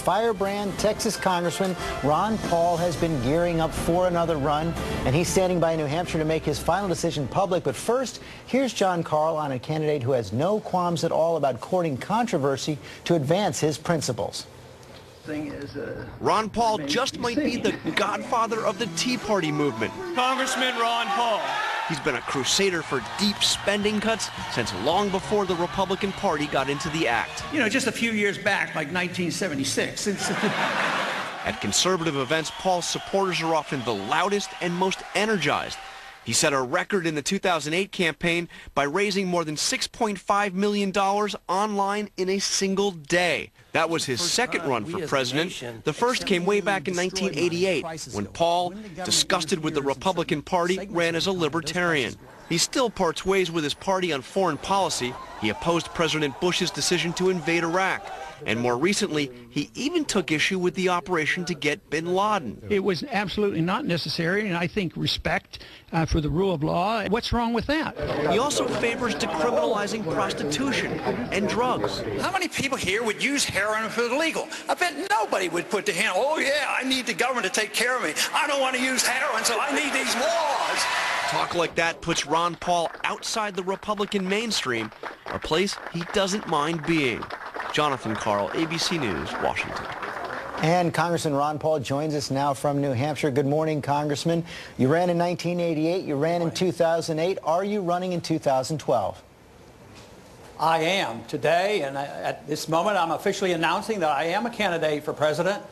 firebrand Texas Congressman Ron Paul has been gearing up for another run, and he's standing by New Hampshire to make his final decision public. But first, here's Jon Karl on a candidate who has no qualms at all about courting controversy to advance his principles. Ron Paul just might be the godfather of the Tea Party movement. Congressman Ron Paul. He's been a crusader for deep spending cuts since long before the Republican Party got into the act. You know, just a few years back, like 1976. At conservative events, Paul's supporters are often the loudest and most energized. He set a record in the 2008 campaign by raising more than $6.5 million online in a single day. That was his second run for president. The first came way back in 1988, when Paul, disgusted with the Republican Party, ran as a libertarian. He still parts ways with his party on foreign policy. He opposed President Bush's decision to invade Iraq. And more recently, he even took issue with the operation to get bin Laden. It was absolutely not necessary, and I think respect for the rule of law. What's wrong with that? He also favors decriminalizing prostitution and drugs. How many people here would use heroin if it was legal? I bet nobody would put the hand, oh yeah, I need the government to take care of me. I don't want to use heroin, so I need these laws. Talk like that puts Ron Paul outside the Republican mainstream, a place he doesn't mind being. Jonathan Karl, ABC News, Washington. And Congressman Ron Paul joins us now from New Hampshire. Good morning, Congressman. You ran in 1988. You ran in 2008. Are you running in 2012? I am today, and at this moment I'm officially announcing that I am a candidate for president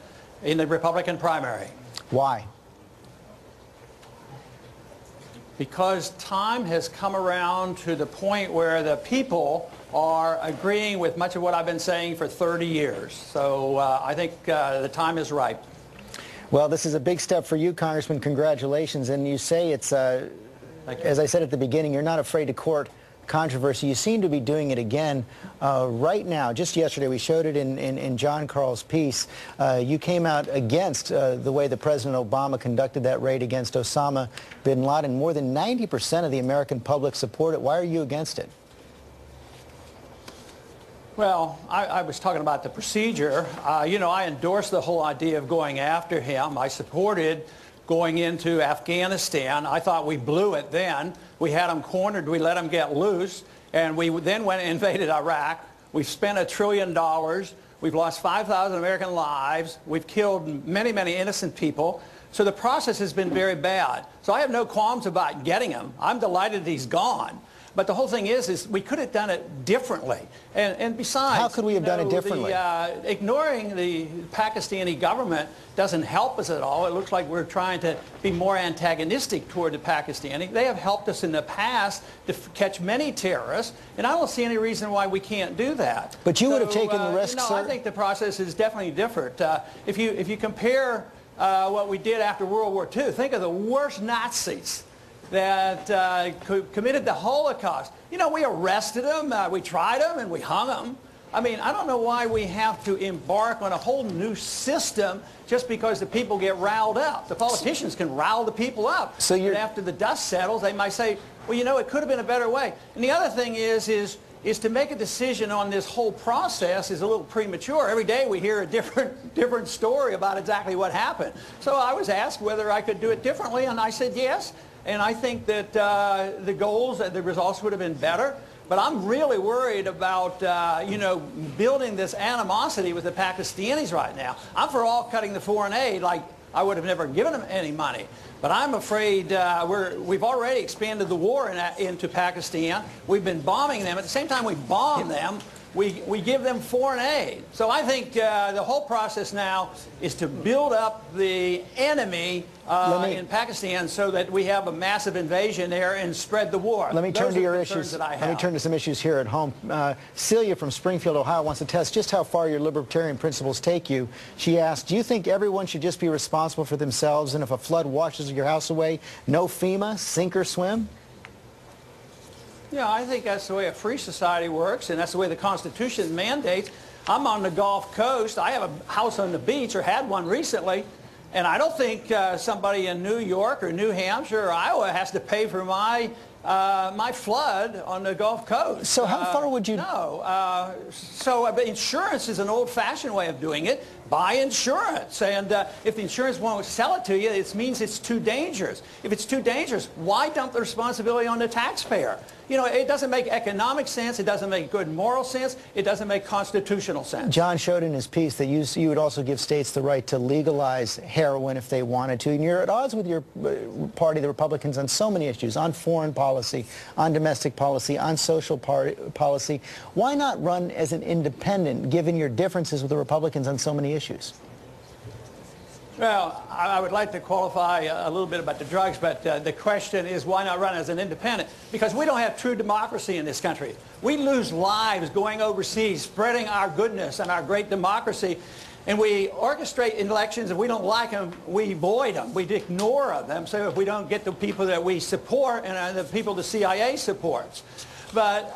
in the Republican primary. Why? Because time has come around to the point where the people are agreeing with much of what I've been saying for 30 years. So I think the time is ripe. Well, this is a big step for you, Congressman. Congratulations. And you say it's, as I said at the beginning, you're not afraid to court controversy. You seem to be doing it again right now. Just yesterday, we showed it in Jon Karl's piece. You came out against the way that President Obama conducted that raid against Osama bin Laden. More than 90% of the American public support it. Why are you against it? Well, I was talking about the procedure. You know, I endorsed the whole idea of going after him. I supported going into Afghanistan. I thought we blew it then. We had him cornered. We let him get loose. And we then went and invaded Iraq. We've spent $1 trillion. We've lost 5,000 American lives. We've killed many, many innocent people. So the process has been very bad. So I have no qualms about getting him. I'm delighted he's gone. But the whole thing is we could have done it differently. And besides, how could we have done it differently? Ignoring the Pakistani government doesn't help us at all. It looks like we're trying to be more antagonistic toward the Pakistani. They have helped us in the past to catch many terrorists, and I don't see any reason why we can't do that. But you would have taken the risks, sir? I think the process is definitely different. If you compare what we did after World War II, think of the worst Nazis that committed the Holocaust. You know, we arrested them, we tried them, and we hung them. I mean, I don't know why we have to embark on a whole new system just because the people get riled up. The politicians can rile the people up. So and after the dust settles, they might say, well, you know, it could have been a better way. And the other thing is to make a decision on this whole process is a little premature. Every day we hear a different story about exactly what happened. So I was asked whether I could do it differently, and I said yes. And I think that the goals, the results would have been better. But I'm really worried about, you know, building this animosity with the Pakistanis right now. I'm for all cutting the foreign aid, like I would have never given them any money. But I'm afraid we've already expanded the war into Pakistan. We've been bombing them. At the same time we bomb them, we give them foreign aid. So I think the whole process now is to build up the enemy in Pakistan so that we have a massive invasion there and spread the war. Let me turn to your issues. Let me turn to some issues here at home. Celia from Springfield, Ohio wants to test just how far your libertarian principles take you. She asked, do you think everyone should just be responsible for themselves, and if a flood washes your house away, no FEMA, sink or swim? Yeah, I think that's the way a free society works, and that's the way the Constitution mandates. I'm on the Gulf Coast. I have a house on the beach, or had one recently, and I don't think somebody in New York or New Hampshire or Iowa has to pay for my my flood on the Gulf Coast. So how far would you... No. But insurance is an old-fashioned way of doing it. Buy insurance. And if the insurance won't sell it to you, it means it's too dangerous. If it's too dangerous, why dump the responsibility on the taxpayer? You know, it doesn't make economic sense. It doesn't make good moral sense. It doesn't make constitutional sense. John showed in his piece that you would also give states the right to legalize heroin if they wanted to. And you're at odds with your party, the Republicans, on so many issues, on foreign policy, on domestic policy, on social policy. Why not run as an independent, given your differences with the Republicans on so many issues? Well, I would like to qualify a little bit about the drugs, but the question is why not run as an independent? Because we don't have true democracy in this country. We lose lives going overseas, spreading our goodness and our great democracy, and we orchestrate elections. If we don't like them, we void them. We ignore them. So if we don't get the people that we support and the people the CIA supports. But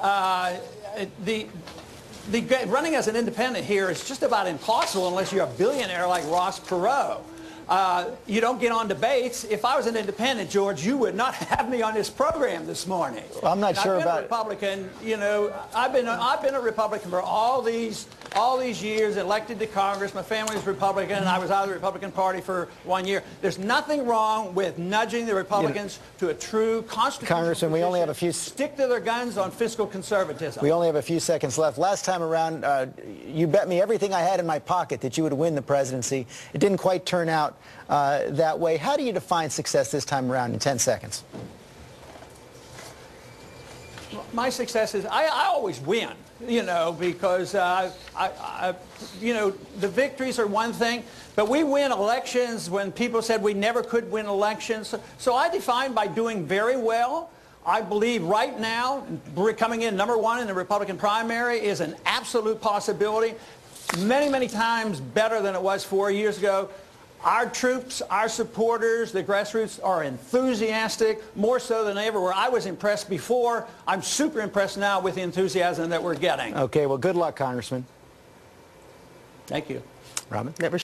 running as an independent here is just about impossible unless you're a billionaire like Ross Perot. You don't get on debates. If I was an independent, George, you would not have me on this program this morning. Well, I'm not sure about it. I've been a Republican. You know, I've been a Republican for all these years, elected to Congress. My family was Republican, and I was out of the Republican Party for 1 year. There's nothing wrong with nudging the Republicans to a true constitutional Congressman, we only have a few... Stick to their guns on fiscal conservatism. We only have a few seconds left. Last time around, you bet me everything I had in my pocket that you would win the presidency. It didn't quite turn out that way. How do you define success this time around in 10 seconds? My success is I always win, you know, because, you know, the victories are one thing, but we win elections when people said we never could win elections. So I define by doing very well. I believe right now, coming in #1 in the Republican primary is an absolute possibility, many, many times better than it was 4 years ago. Our troops, our supporters, the grassroots are enthusiastic, more so than ever. Where I was impressed before, I'm super impressed now with the enthusiasm that we're getting. Okay, well, good luck, Congressman. Thank you. Robin? Never